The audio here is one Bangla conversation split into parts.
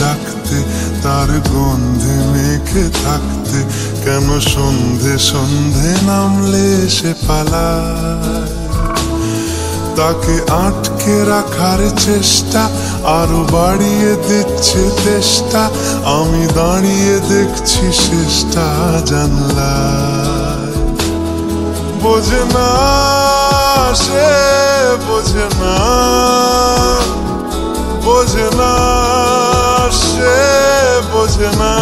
ডাকতে তার গন্ধে মেখে থাকতে, কেন সন্ধে সন্ধে নামলে সে পালায়। তাকে আটকে রাখার চেষ্টা আরো বাড়িয়ে দিচ্ছে তেষ্টা, আমি দাঁড়িয়ে দেখছি শেষটা জানলায়। বোঝে না সে, বোঝে না, বোঝে না সে, বোঝে না,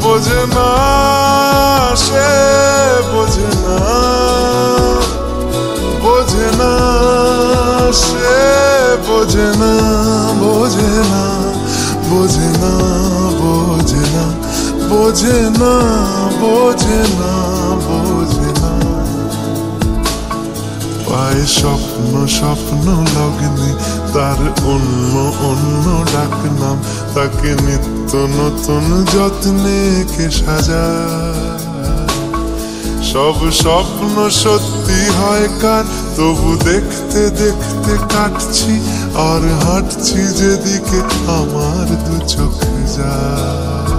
বোঝে না সে, বোঝে না, বোঝে না সে, বোঝে না, বোঝে না, বোঝে না, বোঝে না, বোঝে না, বোঝে না, বোঝে না। পায় স্বপ্ন স্বপ্ন লগ্নে তার অন্য অন্য ডাকনাম, তাকে নিত্য নতুন যত্নে কে সাজায়। সব স্বপ্ন সত্যি হয় কার, তবু দেখতে দেখতে কাটছি আর হাঁটছি যেদিকে আমার দু চোখ যায়।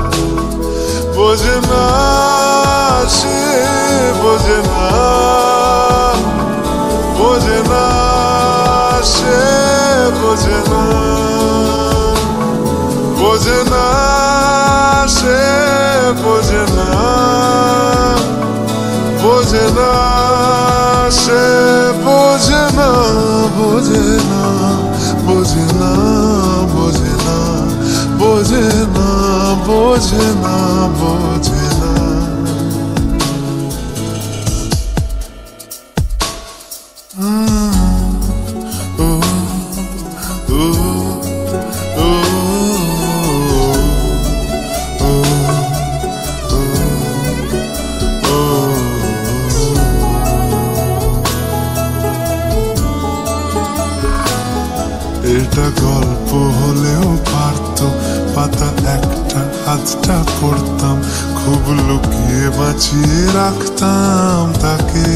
বোঝে না সে, বোঝে না, বোঝে না সে, বোঝে না, বোঝে না সে, বোঝে না, বোঝে না সে, বোঝে না, বোঝে না, বোঝে না, বোঝে না, বোঝে না, বোঝে না, বোঝে না। এটা গল্প হলেও পারতো, পাতা একটা হাতটা পড়তাম, খুব লুকিয়ে বাঁচিয়ে রাখতাম তাকে।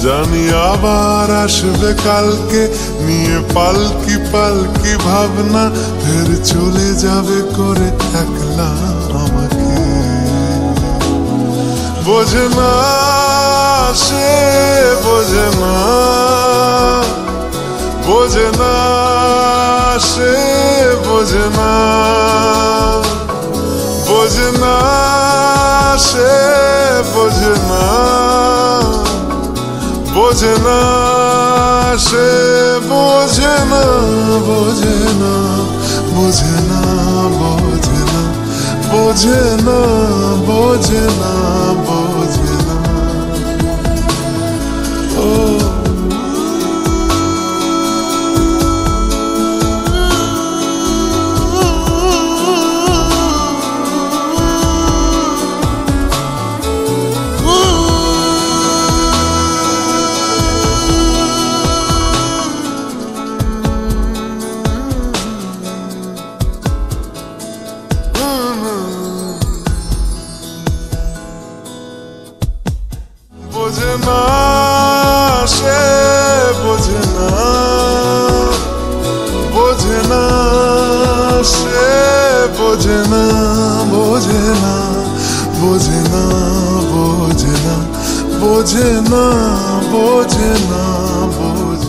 জানি আবার আসবে কালকে, নিয়ে পালকি পালকি ভাবনা, ফের চলে যাবে করে একলা আমাকে। বোঝে না সে, বোঝে না, বোঝে না সে, বোঝে না, বোঝে না সে, বোঝে না, বোঝে না সে, বোঝে না, বোঝে না, বোঝে না, বোঝে না, বোঝে না, বোঝে না, বোঝে না। ও বোঝে না সে, বোঝে না, বোঝে না সে, বোঝে না, বোঝে না, বোঝে না, বোঝে না, বোঝে না, বোঝে না, বোঝে